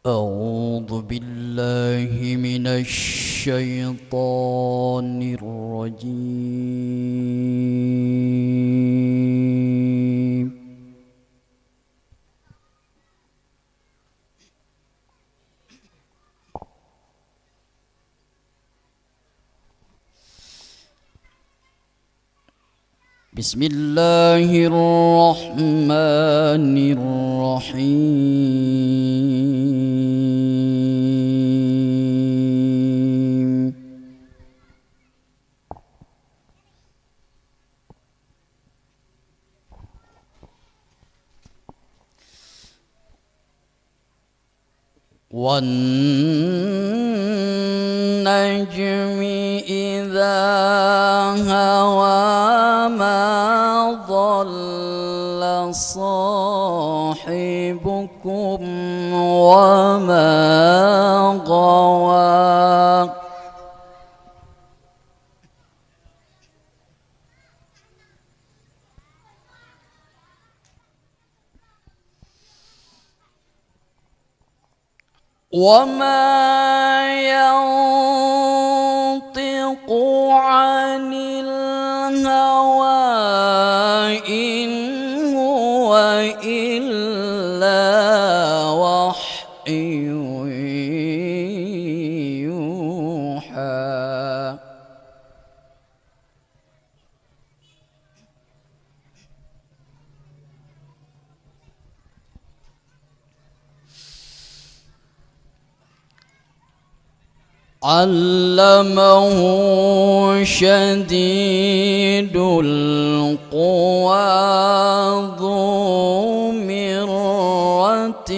أعوذ بالله من الشيطان الرجيم. بسم الله الرحمن الرحيم. والنجم إذا هوى ما ضل صاحبكم وما غوى وما ينطق عن الهوى إن هو إلا وحي يوحى. علمه شديد القوى ذو مرة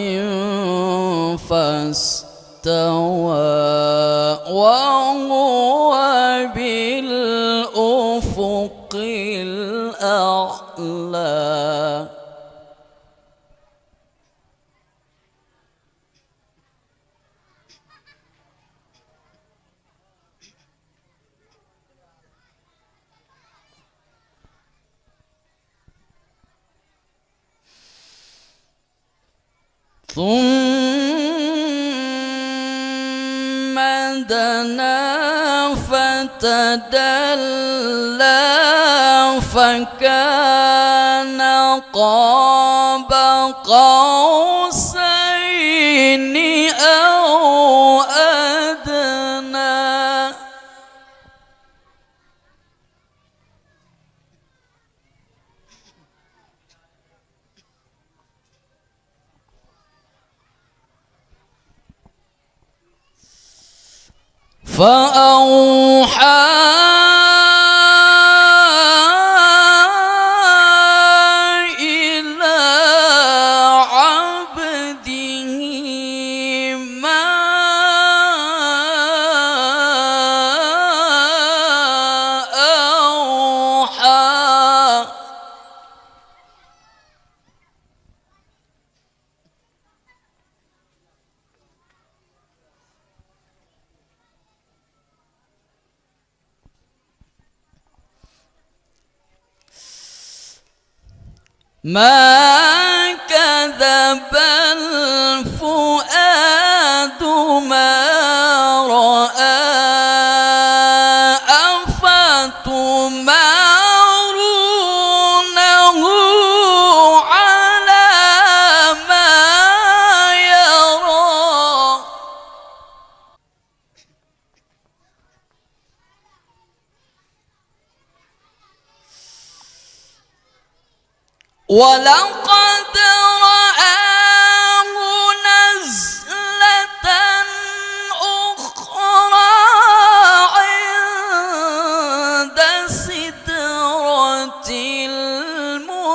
فاستوى وهو بالأفق الأعلى. ثم دنا فتدلى فكان قاب قوسين أو أدنى. فأوحى إلى عبده ما أوحى. ما كذب الفؤاد ما رأى أفتمارونه على ما يرى. ولقد رآه نزلة أخرى عند سدرة المنتهى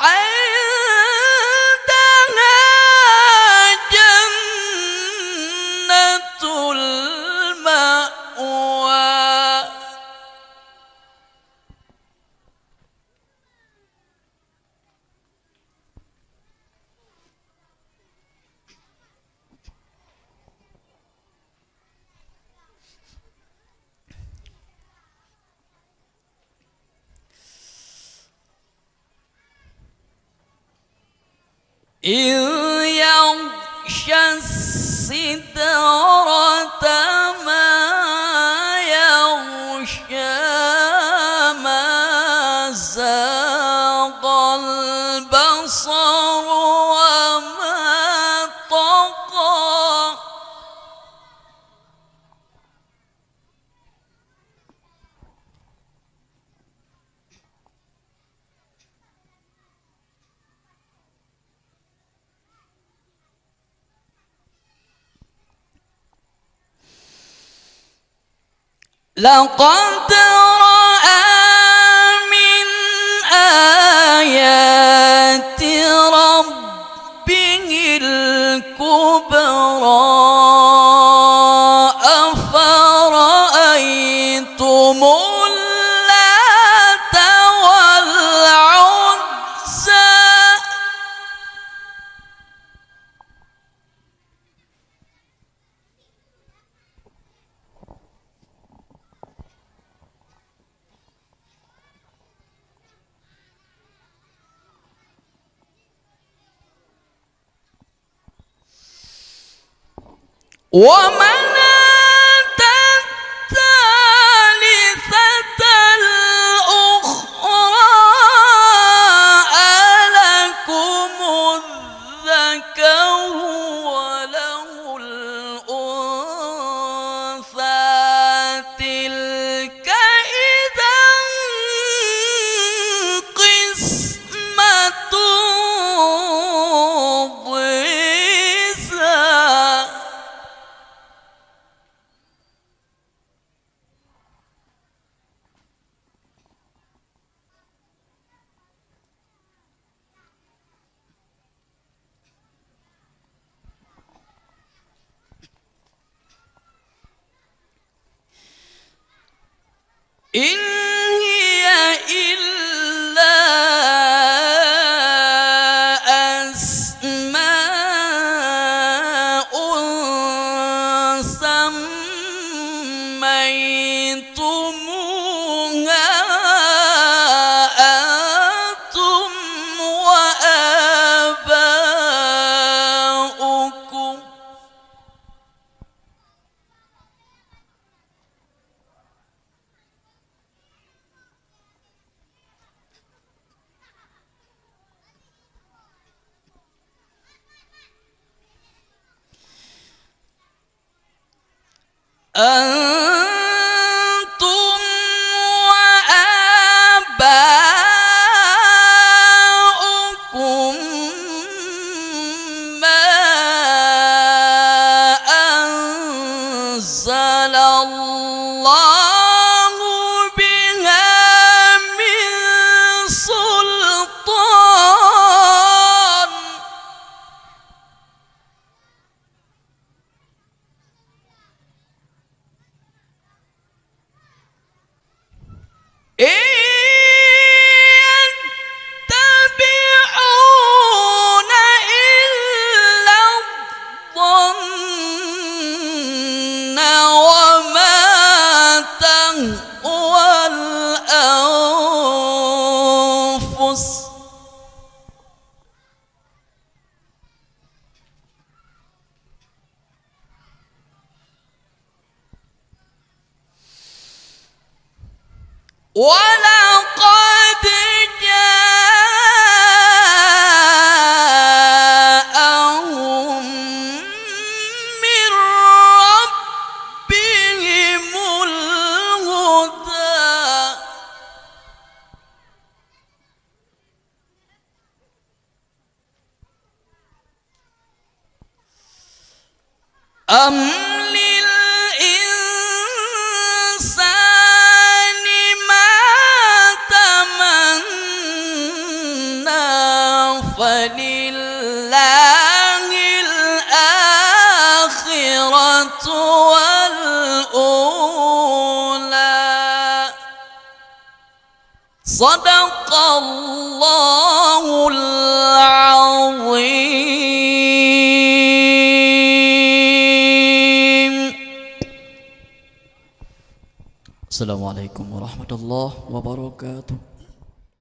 عندها جنة المأوى. إذ يغشى السدرة ما يغشى ما زاغ البصر وما طغى لقد رأى من آيات ربه الكبرى أفرأيتم اللات والعزى ومناة الثالثة الأخرى ألكم الذكر وله الأنثى تلك إذا قسمة ضيزى إن هي إلا أسماء سميتموها أنتم وآباؤكم أنتم وآباؤكم ما أنزل الله بها من سلطان إن يتبعون إلا الظن وما تهوى الأنفس ولقد جاءهم من ربهم الهدى أم للإنسان ما تمنى فلله الآخرة والأولى صدق الله العظيم. Assalamualaikum warahmatullahi wabarakatuh.